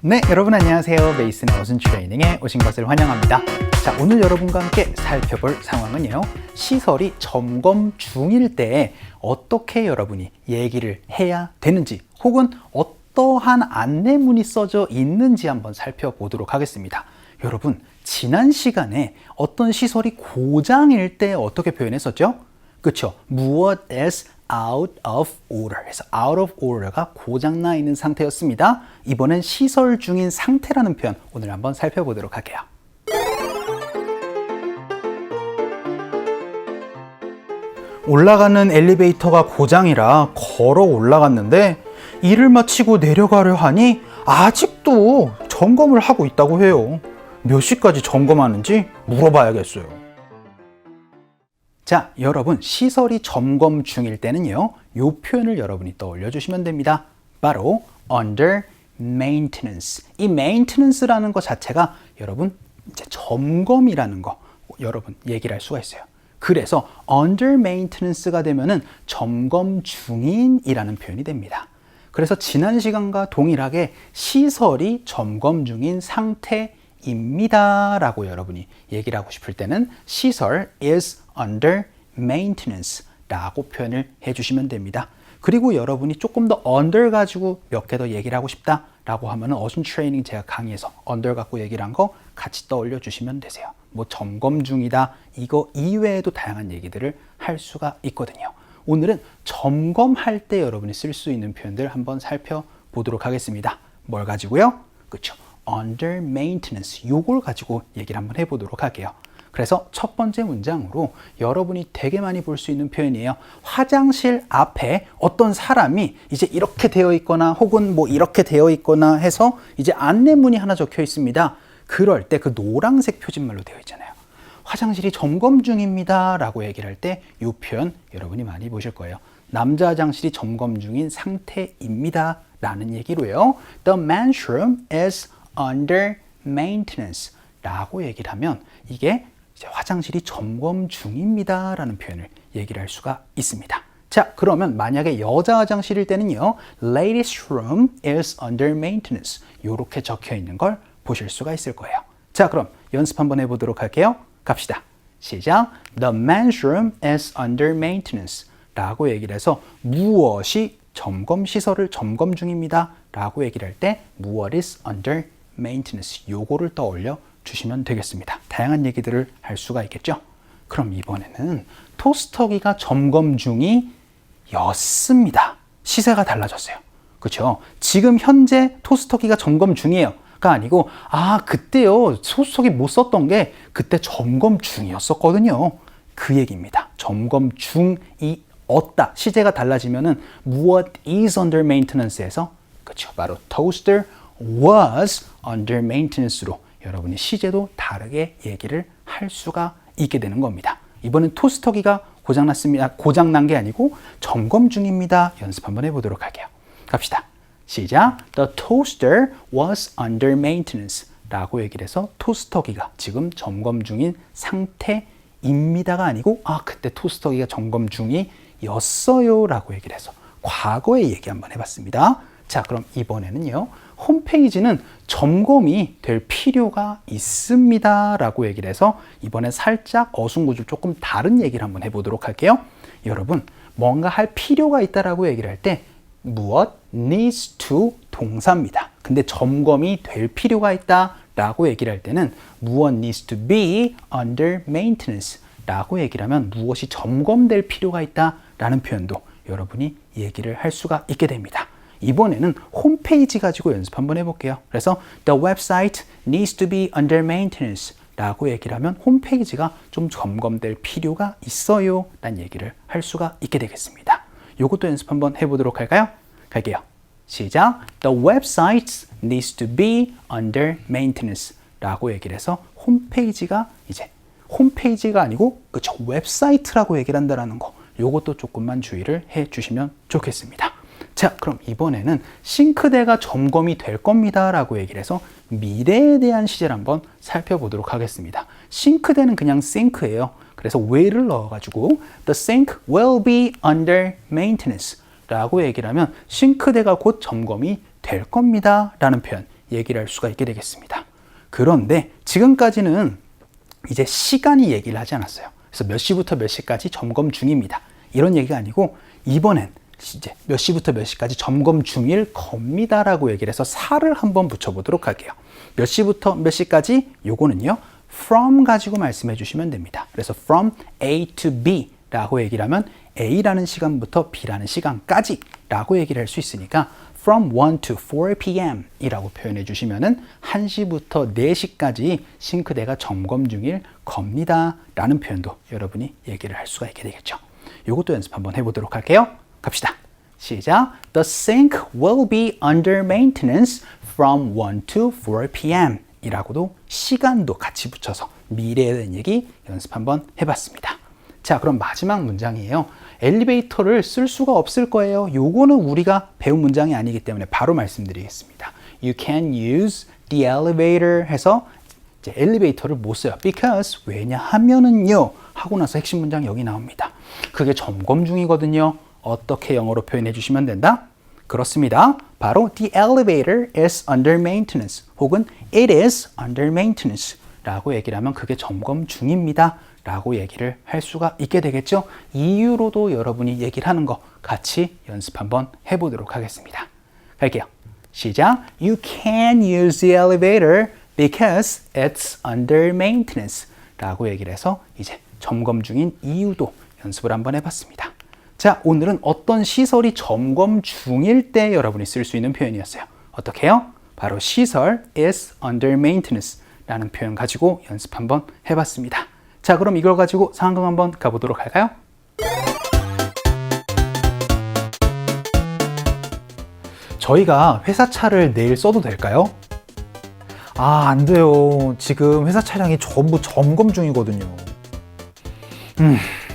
네, 여러분 안녕하세요. 베이슨의 어순 트레이닝에 오신 것을 환영합니다. 자, 오늘 여러분과 함께 살펴볼 상황은요. 시설이 점검 중일 때 어떻게 여러분이 얘기를 해야 되는지 혹은 어떠한 안내문이 써져 있는지 한번 살펴보도록 하겠습니다. 여러분, 지난 시간에 어떤 시설이 고장일 때 어떻게 표현했었죠? 그렇죠. 무엇 is out of order. 그래서 out of order가 고장나 있는 상태였습니다. 이번엔 시설 중인 상태라는 표현 오늘 한번 살펴보도록 할게요. 올라가는 엘리베이터가 고장이라 걸어 올라갔는데 일을 마치고 내려가려 하니 아직도 점검을 하고 있다고 해요. 몇 시까지 점검하는지 물어봐야겠어요. 자, 여러분 시설이 점검 중일 때는요, 이 표현을 여러분이 떠올려 주시면 됩니다. 바로 under maintenance. 이 maintenance라는 것 자체가 여러분 이제 점검이라는 거 여러분 얘기를 할 수가 있어요. 그래서 under maintenance가 되면은 점검 중인이라는 표현이 됩니다. 그래서 지난 시간과 동일하게 시설이 점검 중인 상태입니다 라고 여러분이 얘기를 하고 싶을 때는 시설 is under maintenance 라고 표현을 해주시면 됩니다. 그리고 여러분이 조금 더 under 가지고 몇 개 더 얘기를 하고 싶다 라고 하면 어순 트레이닝 제가 강의에서 under 갖고 얘기를 한 거 같이 떠올려 주시면 되세요. 뭐 점검 중이다 이거 이외에도 다양한 얘기들을 할 수가 있거든요. 오늘은 점검할 때 여러분이 쓸 수 있는 표현들 한번 살펴보도록 하겠습니다. 뭘 가지고요? 그렇죠. under maintenance 요걸 가지고 얘기를 한번 해보도록 할게요. 그래서 첫 번째 문장으로 여러분이 되게 많이 볼 수 있는 표현이에요. 화장실 앞에 어떤 사람이 이제 이렇게 되어 있거나 혹은 뭐 이렇게 되어 있거나 해서 이제 안내문이 하나 적혀 있습니다. 그럴 때 그 노란색 표준말로 되어 있잖아요. 화장실이 점검 중입니다 라고 얘기를 할 때 이 표현 여러분이 많이 보실 거예요. 남자 화장실이 점검 중인 상태입니다 라는 얘기로요. The men's room is under maintenance 라고 얘기를 하면 이게 이제 화장실이 점검 중입니다 라는 표현을 얘기를 할 수가 있습니다. 자, 그러면 만약에 여자 화장실일 때는요, Ladies' room is under maintenance 이렇게 적혀 있는 걸 보실 수가 있을 거예요. 자, 그럼 연습 한번 해보도록 할게요. 갑시다. 시작. The men's room is under maintenance 라고 얘기를 해서 무엇이 점검 시설을 점검 중입니다 라고 얘기를 할 때 무엇 is under maintenance 요거를 떠올려 주시면 되겠습니다. 다양한 얘기들을 할 수가 있겠죠. 그럼 이번에는 토스터기가 점검 중이었습니다. 시세가 달라졌어요. 그렇죠? 지금 현재 토스터기가 점검 중이에요. 가 아니고 그때요 토스터기 못 썼던 게 그때 점검 중이었었거든요. 그 얘기입니다. 점검 중이었다. 시제가 달라지면은 무엇 is under maintenance에서 그렇죠. 바로 toaster was under maintenance로 여러분이 시제도 다르게 얘기를 할 수가 있게 되는 겁니다. 이번엔 토스터기가 고장났습니다. 고장난 게 아니고 점검 중입니다. 연습 한번 해보도록 할게요. 갑시다. 시작. The toaster was under maintenance 라고 얘기를 해서 토스터기가 지금 점검 중인 상태입니다가 아니고 그때 토스터기가 점검 중이었어요 라고 얘기를 해서 과거의 얘기 한번 해봤습니다. 자, 그럼 이번에는요. 홈페이지는 점검이 될 필요가 있습니다 라고 얘기를 해서 이번에 살짝 어순구조 조금 다른 얘기를 한번 해보도록 할게요. 여러분, 뭔가 할 필요가 있다라고 얘기를 할 때 무엇 needs to 동사입니다. 근데 점검이 될 필요가 있다라고 얘기를 할 때는 무엇 needs to be under maintenance 라고 얘기를 하면 무엇이 점검될 필요가 있다라는 표현도 여러분이 얘기를 할 수가 있게 됩니다. 이번에는 홈페이지 가지고 연습 한번 해볼게요. 그래서 the website needs to be under maintenance 라고 얘기를 하면 홈페이지가 좀 점검될 필요가 있어요 라는 얘기를 할 수가 있게 되겠습니다. 이것도 연습 한번 해보도록 할까요? 갈게요. 시작. The website needs to be under maintenance 라고 얘기를 해서 홈페이지가 이제 홈페이지가 아니고 그쵸 웹사이트라고 얘기를 한다는 거 이것도 조금만 주의를 해 주시면 좋겠습니다. 자, 그럼 이번에는 싱크대가 점검이 될 겁니다 라고 얘기를 해서 미래에 대한 시제를 한번 살펴보도록 하겠습니다. 싱크대는 그냥 sink예요. 그래서 will을 넣어가지고 the sink will be under maintenance 라고 얘기를 하면 싱크대가 곧 점검이 될 겁니다 라는 표현 얘기를 할 수가 있게 되겠습니다. 그런데 지금까지는 이제 시간이 얘기를 하지 않았어요. 그래서 몇 시부터 몇 시까지 점검 중입니다. 이런 얘기가 아니고 이번엔 이제 몇 시부터 몇 시까지 점검 중일 겁니다라고 얘기를 해서 살을 한번 붙여보도록 할게요. 몇 시부터 몇 시까지 요거는요. from 가지고 말씀해 주시면 됩니다. 그래서 from A to B 라고 얘기를 하면 A라는 시간부터 B라는 시간까지 라고 얘기를 할 수 있으니까 from 1 to 4 p.m. 이라고 표현해 주시면은 1시부터 4시까지 싱크대가 점검 중일 겁니다 라는 표현도 여러분이 얘기를 할 수가 있게 되겠죠. 이것도 연습 한번 해보도록 할게요. 갑시다. 시작. The sink will be under maintenance from 1 to 4 p.m. 이라고도 시간도 같이 붙여서 미래에 대한 얘기 연습 한번 해봤습니다. 자, 그럼 마지막 문장이에요. 엘리베이터를 쓸 수가 없을 거예요. 요거는 우리가 배운 문장이 아니기 때문에 바로 말씀드리겠습니다. You can use the elevator 해서 이제 엘리베이터를 못 써요. Because 왜냐하면은요 하고 나서 핵심 문장 여기 나옵니다. 그게 점검 중이거든요. 어떻게 영어로 표현해 주시면 된다? 그렇습니다. 바로 the elevator is under maintenance 혹은 it is under maintenance 라고 얘기를 하면 그게 점검 중입니다 라고 얘기를 할 수가 있게 되겠죠. 이유로도 여러분이 얘기를 하는 거 같이 연습 한번 해보도록 하겠습니다. 갈게요. 시작. You can use the elevator because it's under maintenance 라고 얘기를 해서 이제 점검 중인 이유도 연습을 한번 해봤습니다. 자, 오늘은 어떤 시설이 점검 중일 때 여러분이 쓸 수 있는 표현이었어요. 어떻게 해요? 바로 시설 is under maintenance 라는 표현 가지고 연습 한번 해봤습니다. 자, 그럼 이걸 가지고 상황극 한번 가보도록 할까요? 저희가 회사 차를 내일 써도 될까요? 아, 안 돼요. 지금 회사 차량이 전부 점검 중이거든요.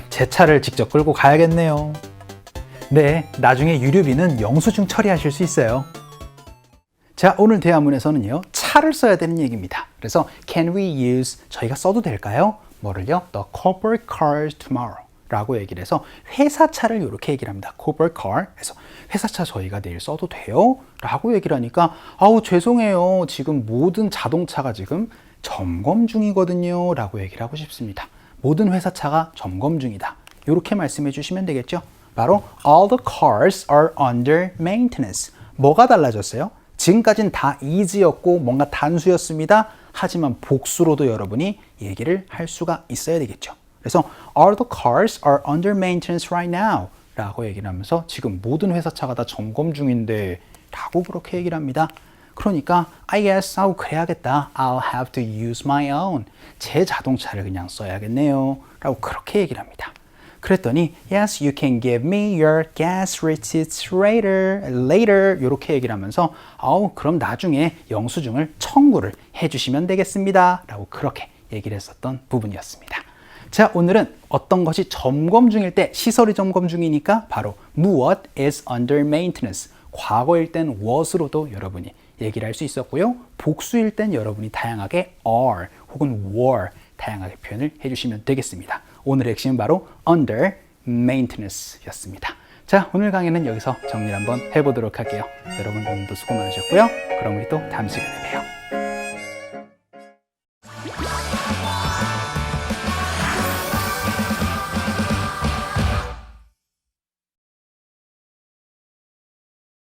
제 차를 직접 끌고 가야겠네요. 네, 나중에 유류비는 영수증 처리하실 수 있어요. 자, 오늘 대화문에서는요, 차를 써야 되는 얘기입니다. 그래서 can we use, 저희가 써도 될까요? 뭐를요? The corporate cars tomorrow 라고 얘기를 해서 회사 차를 이렇게 얘기를 합니다. corporate car 해서 회사 차 저희가 내일 써도 돼요? 라고 얘기를 하니까 아우 죄송해요. 지금 모든 자동차가 지금 점검 중이거든요. 라고 얘기를 하고 싶습니다. 모든 회사 차가 점검 중이다. 이렇게 말씀해 주시면 되겠죠. 바로 all the cars are under maintenance. 뭐가 달라졌어요? 지금까지는 다 is였고 뭔가 단수였습니다. 하지만 복수로도 여러분이 얘기를 할 수가 있어야 되겠죠. 그래서 all the cars are under maintenance right now 라고 얘기를 하면서 지금 모든 회사차가 다 점검 중인데 라고 그렇게 얘기를 합니다. 그러니까 I guess 그래야겠다. I'll have to use my own. 제 자동차를 그냥 써야겠네요 라고 그렇게 얘기를 합니다. 그랬더니 yes, you can give me your gas receipts later 이렇게 얘기를 하면서 그럼 나중에 영수증을 청구를 해주시면 되겠습니다 라고 그렇게 얘기를 했었던 부분이었습니다. 자, 오늘은 어떤 것이 점검 중일 때 시설이 점검 중이니까 바로 무엇 is under maintenance 과거일 땐 was로도 여러분이 얘기를 할 수 있었고요. 복수일 땐 여러분이 다양하게 are 혹은 were 다양하게 표현을 해주시면 되겠습니다. 오늘의 핵심은 바로 under maintenance 였습니다. 자, 오늘 강의는 여기서 정리를 한번 해보도록 할게요. 여러분 오늘도 수고 많으셨고요. 그럼 우리 또 다음 시간에 봬요.